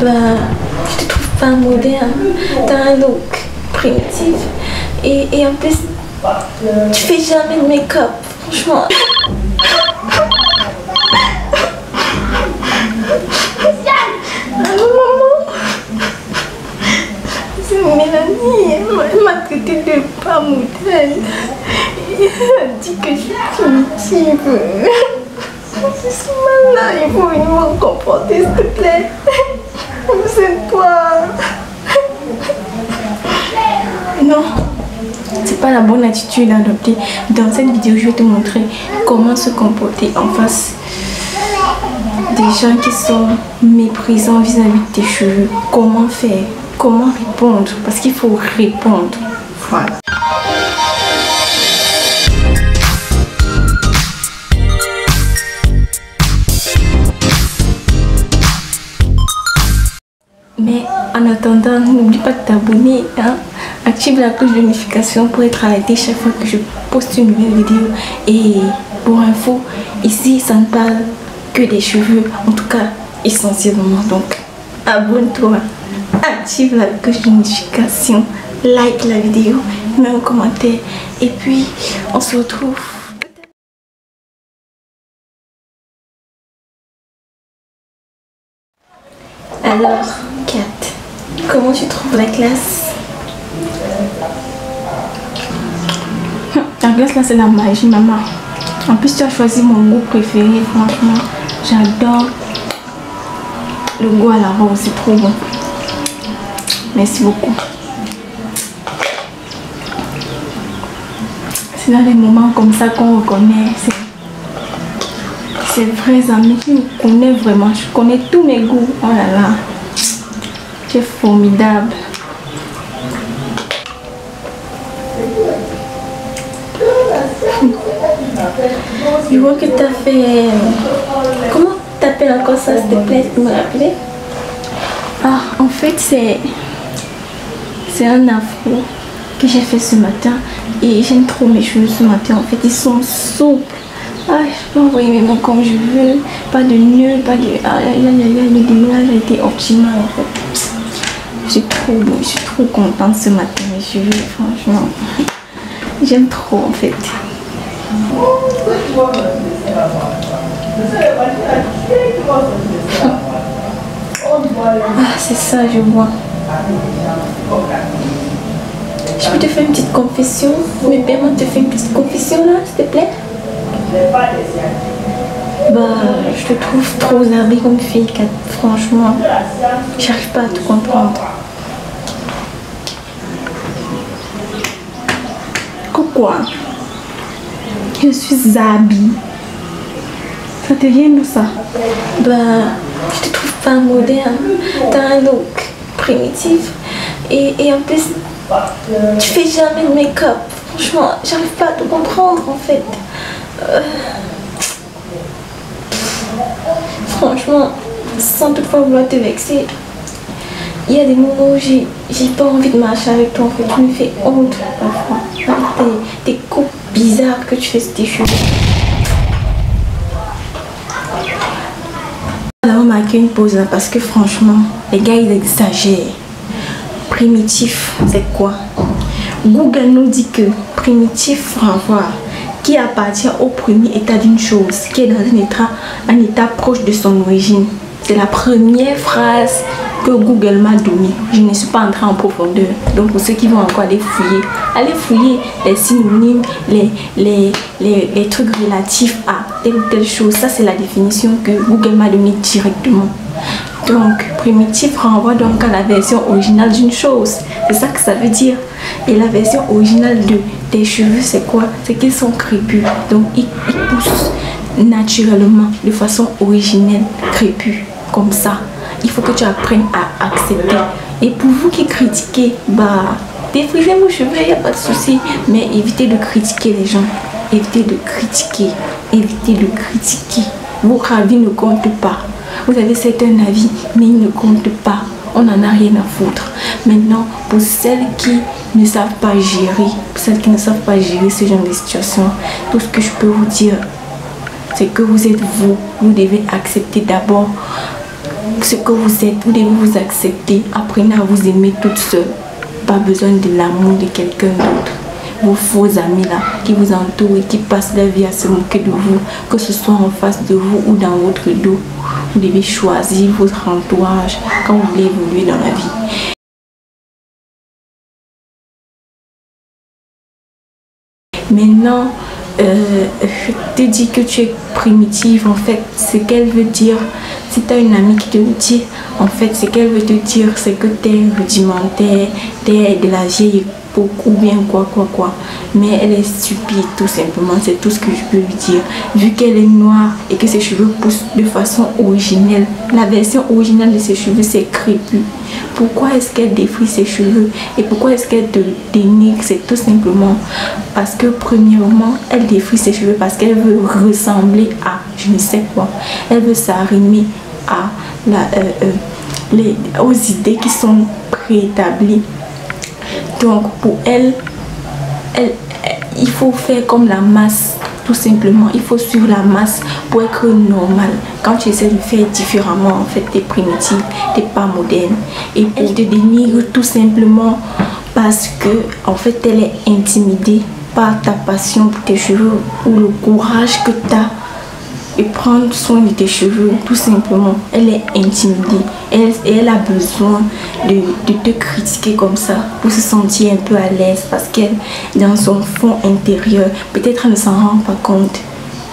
Bah, je te trouve pas moderne. T'as un look primitif. Et en plus, tu fais jamais de make-up. Franchement. Allô, maman? C'est Mélanie. Elle m'a traité de pas moderne. Elle a dit que je suis primitive. Je suis malade. Il faut venir me comporter, s'il te plaît. C'est toi. Non, c'est pas la bonne attitude à adopter. Dans cette vidéo, je vais te montrer comment se comporter en face des gens qui sont méprisants vis-à-vis de tes cheveux. Comment faire, comment répondre, parce qu'il faut répondre. Voilà. Mais en attendant, n'oublie pas de t'abonner, hein? Active la cloche de notification pour être alerté chaque fois que je poste une nouvelle vidéo. Et pour info, ici ça ne parle que des cheveux, en tout cas essentiellement. Donc abonne-toi, active la cloche de notification, like la vidéo, mets un commentaire et puis on se retrouve. Alors, Kat, comment tu trouves la classe? La glace là, c'est la magie, maman. En plus, tu as choisi mon goût préféré, franchement. J'adore le goût à la rose, c'est trop bon. Merci beaucoup. C'est dans les moments comme ça qu'on reconnaît. C'est vrais amis qui me connaissent vraiment. Je connais tous mes goûts. Oh là là. Tu es formidable. Je vois que tu as fait... Comment t'appelles encore ça, s'il te plaît, tu me rappeler? Ah, en fait, c'est un afro que j'ai fait ce matin. Et j'aime trop mes cheveux ce matin. En fait, ils sont souples. Ah, je peux envoyer mes mains comme je veux. Pas de nœuds, pas de... Ah, le démoulage a été optimal, en fait. Je suis trop contente ce matin, mes cheveux, franchement. J'aime trop, en fait. Ah, c'est ça, je vois. Je peux te faire une petite confession? Mais permets de te faire une petite confession là, s'il te plaît? Bah, je te trouve trop habillée comme fille, Kat. Franchement, j'arrive pas à te comprendre. Quoi? Je suis habillée. Ça te vient d'où ça? Bah, je te trouve pas moderne. T'as un look primitif. Et en plus, tu fais jamais de make-up. Franchement, j'arrive pas à te comprendre en fait. Franchement, sans toutefois vouloir te vexer, il y a des moments où j'ai pas envie de marcher avec toi en fait. Tu me fais honte parfois. Tes coupes bizarres que tu fais sur tes cheveux. On va marquer une pause là parce que franchement, les gars ils exagèrent. Primitif, c'est quoi? Google nous dit que primitif renvoie qui appartient au premier état d'une chose, qui est dans un état proche de son origine. C'est la première phrase que Google m'a donnée. Je ne suis pas entrée en profondeur. Donc pour ceux qui vont encore aller fouiller les synonymes, les trucs relatifs à telle ou telle chose. Ça c'est la définition que Google m'a donnée directement. Donc primitif renvoie donc à la version originale d'une chose. C'est ça que ça veut dire. Et la version originale des cheveux c'est quoi? C'est qu'ils sont crépus. Donc ils poussent naturellement, de façon originelle, crépus. Comme ça. Il faut que tu apprennes à accepter. Et pour vous qui critiquez, bah, défrisez vos cheveux, il n'y a pas de souci. Mais évitez de critiquer les gens. Évitez de critiquer. Évitez de critiquer. Votre avis ne compte pas. Vous avez certain avis, mais il ne compte pas. On n'en a rien à foutre. Maintenant, pour celles qui ne savent pas gérer, ce genre de situation, tout ce que je peux vous dire, c'est que vous êtes vous. Vous devez accepter d'abord ce que vous êtes, vous devez vous accepter. Apprenez à vous aimer toute seule. Pas besoin de l'amour de quelqu'un d'autre. Vos faux amis là, qui vous entourent et qui passent leur vie à se moquer de vous, que ce soit en face de vous ou dans votre dos. Vous devez choisir votre entourage quand vous voulez évoluer dans la vie. Maintenant, te dis que tu es primitive, en fait, ce qu'elle veut dire, si tu as une amie qui te le dit, en fait, ce qu'elle veut te dire, c'est que tu es rudimentaire, tu es de la vieille époque ou bien quoi. Mais elle est stupide, tout simplement, c'est tout ce que je peux lui dire. Vu qu'elle est noire et que ses cheveux poussent de façon originelle, la version originale de ses cheveux, c'est crépus. Pourquoi est-ce qu'elle défrise ses cheveux et pourquoi est-ce qu'elle te dénigre? C'est tout simplement parce que premièrement, elle défrise ses cheveux parce qu'elle veut ressembler à je ne sais quoi. Elle veut s'arrimer à aux idées qui sont préétablies. Donc pour elle, il faut faire comme la masse. Tout simplement, il faut suivre la masse pour être normal. Quand tu essaies de faire différemment, en fait, tu es primitive, tu n'es pas moderne. Et elle te dénigre tout simplement parce que, en fait, elle est intimidée par ta passion pour tes cheveux ou le courage que tu as de prendre soin de tes cheveux. Tout simplement, elle est intimidée. Elle a besoin de te critiquer comme ça pour se sentir un peu à l'aise parce qu'elle, dans son fond intérieur, peut-être elle ne s'en rend pas compte,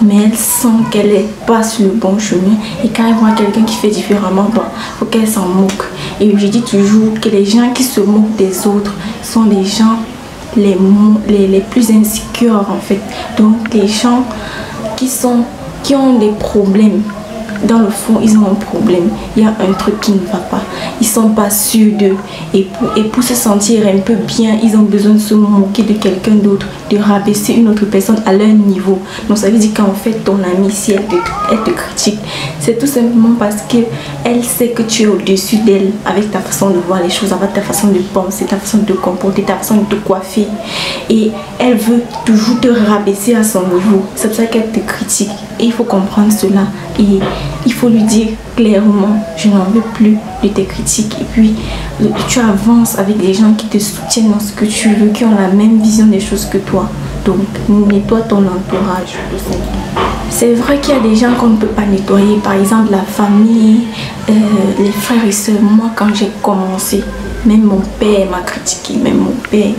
mais elle sent qu'elle est pas sur le bon chemin. Et quand elle voit quelqu'un qui fait différemment, bon, faut qu'elle s'en moque. Et je dis toujours que les gens qui se moquent des autres sont les gens les plus insécures en fait. Donc les gens qui ont des problèmes, dans le fond ils ont un problème, il y a un truc qui ne va pas, ils sont pas sûrs d'eux et pour se sentir un peu bien, ils ont besoin de se moquer de quelqu'un d'autre, de rabaisser une autre personne à leur niveau. Donc ça veut dire qu'en fait ton amie, si elle te critique, c'est tout simplement parce qu'elle sait que tu es au-dessus d'elle avec ta façon de voir les choses, avec ta façon de penser, ta façon de te comporter, ta façon de te coiffer, et elle veut toujours te rabaisser à son niveau. C'est pour ça qu'elle te critique et il faut comprendre cela et il faut lui dire clairement, je n'en veux plus de tes critiques. Et puis tu avances avec des gens qui te soutiennent dans ce que tu veux, qui ont la même vision des choses que toi. Donc nettoie ton entourage. C'est vrai qu'il y a des gens qu'on ne peut pas nettoyer, par exemple la famille, les frères et sœurs. Moi quand j'ai commencé, même mon père m'a critiqué, même mon père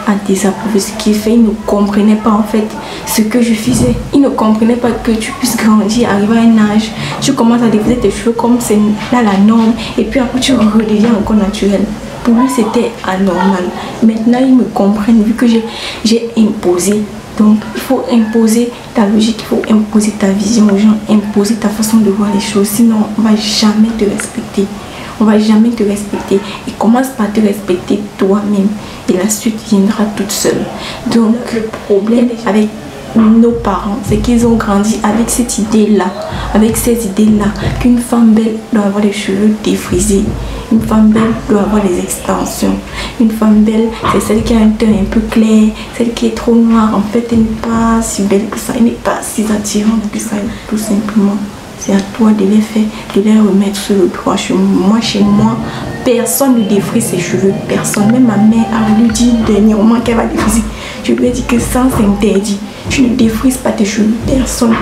a désapprouvé ce qu'il fait. Il ne comprenait pas en fait ce que je faisais. Il ne comprenait pas que tu puisses grandir, arriver à un âge, tu commences à déposer tes cheveux comme c'est là la norme et puis après tu redeviens encore naturel. Pour lui c'était anormal. Maintenant ils me comprennent vu que j'ai imposé. Donc il faut imposer ta logique, il faut imposer ta vision aux gens, imposer ta façon de voir les choses. Sinon on ne va jamais te respecter. On va jamais te respecter. Et commence par te respecter toi-même. Et la suite viendra toute seule. Donc le problème avec nos parents, c'est qu'ils ont grandi avec cette idée-là. Avec ces idées-là, qu'une femme belle doit avoir les cheveux défrisés. Une femme belle doit avoir des extensions. Une femme belle, c'est celle qui a un teint un peu clair. Celle qui est trop noire, en fait, elle n'est pas si belle que ça. Elle n'est pas si attirante que ça, tout simplement. C'est à toi de les faire, de les remettre sur le droit chemin. Chez moi, personne ne défrise ses cheveux. Personne. Même ma mère a voulu dire dernièrement qu'elle va défriser. Je lui ai dit que ça, c'est interdit. Tu ne défrises pas tes cheveux. Personne.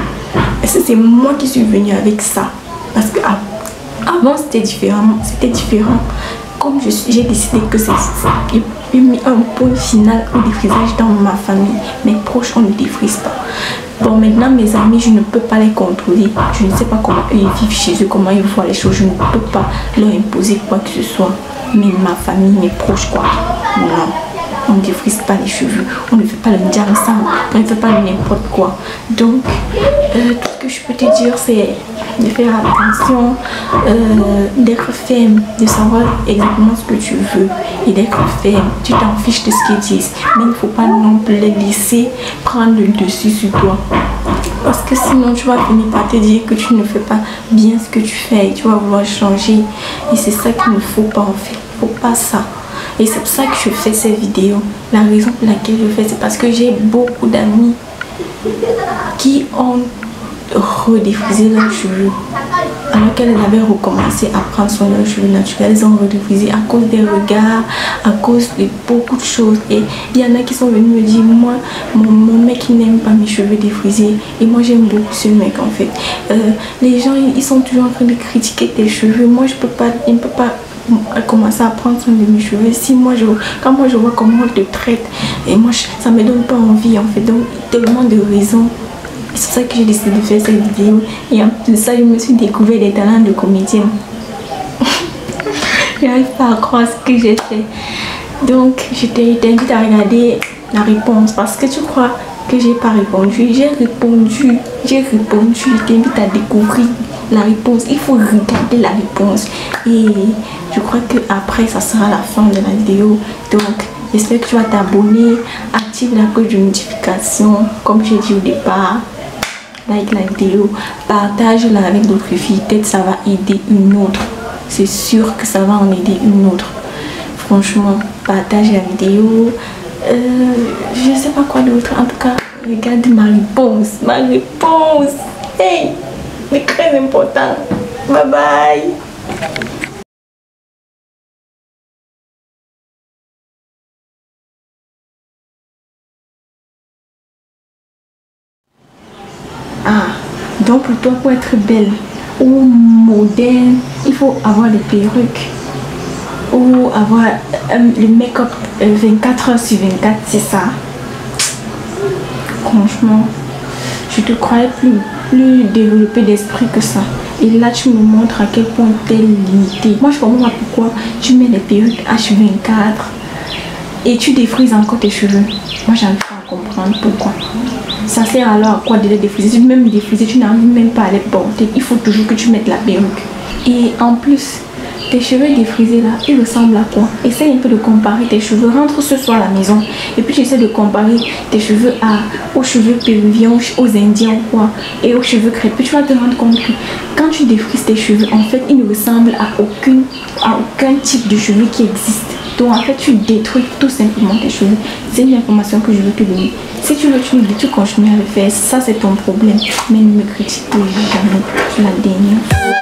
Parce que c'est moi qui suis venue avec ça. Parce que avant, c'était différent. Comme j'ai décidé que c'est... J'ai mis un point final au défrisage dans ma famille. Mes proches, on ne défrise pas. Bon, maintenant, mes amis, je ne peux pas les contrôler. Je ne sais pas comment eux ils vivent chez eux, comment ils voient les choses. Je ne peux pas leur imposer quoi que ce soit. Mais ma famille, mes proches, quoi. Non. On ne défrise pas les cheveux. On ne fait pas le diamant. On ne fait pas n'importe quoi. Donc, tout ce que je peux te dire, c'est de faire attention, d'être ferme, de savoir exactement ce que tu veux et d'être ferme. Tu t'en fiches de ce qu'ils disent, mais il ne faut pas non plus les laisser prendre le dessus sur toi. Parce que sinon tu vas finir par te dire que tu ne fais pas bien ce que tu fais et tu vas vouloir changer. Et c'est ça qu'il ne faut pas en fait. Il ne faut pas ça. Et c'est pour ça que je fais ces vidéos. La raison pour laquelle je fais, c'est parce que j'ai beaucoup d'amis qui ont redéfrisé leurs cheveux. alors qu'elles avaient recommencé à prendre soin de leurs cheveux naturels, elles ont redéfrisé à cause des regards, à cause de beaucoup de choses. Et il y en a qui sont venus me dire, moi, mon mec il n'aime pas mes cheveux défrisés et moi j'aime beaucoup ce mec en fait. Les gens ils sont toujours en train de critiquer tes cheveux. Moi je peux pas, il ne peut pas commencer à prendre soin de mes cheveux. Si moi quand moi je vois comment on te traite, et moi ça me donne pas envie en fait. Donc tellement de raisons. C'est pour ça que j'ai décidé de faire cette vidéo. Et en plus de ça, je me suis découvert des talents de comédienne. Je n'arrive pas à croire ce que j'ai fait. Donc, je t'invite à regarder la réponse. Parce que tu crois que j'ai pas répondu. J'ai répondu. Je t'invite à découvrir la réponse. Il faut regarder la réponse. Et je crois que après ça sera la fin de la vidéo. Donc, j'espère que tu vas t'abonner. Active la cloche de notification. Comme j'ai dit au départ. Like la vidéo, partage-la avec d'autres filles, peut-être ça va aider une autre. C'est sûr que ça va en aider une autre. Franchement, partage la vidéo. Je sais pas quoi d'autre. En tout cas, regarde ma réponse. Ma réponse. Hey, c'est très important. Bye bye. Ah, donc pour toi, pour être belle ou moderne, il faut avoir des perruques ou avoir le make-up 24 heures sur 24, c'est ça. Franchement, je te croyais plus développé d'esprit que ça. Et là, tu me montres à quel point tu es limité. Moi, je comprends pas pourquoi tu mets des perruques H24 et tu défrises encore tes cheveux. Moi, j'arrive pas à comprendre pourquoi. Ça sert alors à quoi de les défriser? Même défriser, tu n'arrives même pas à les porter. Il faut toujours que tu mettes la perruque. Et en plus, tes cheveux défrisés là, ils ressemblent à quoi? Essaye un peu de comparer tes cheveux. Rentre ce soir à la maison et puis tu essaies de comparer tes cheveux aux cheveux péruviens, aux indiens ou quoi, et aux cheveux crépus. Tu vas te rendre compte que quand tu défrises tes cheveux, en fait, ils ne ressemblent à aucun type de cheveux qui existe. Donc en fait, tu détruis tout simplement tes cheveux. C'est une information que je veux te donner. Si tu veux, tu continues à le faire. Ça, c'est ton problème. Mais ne me critique pas jamais. Je suis la dernière.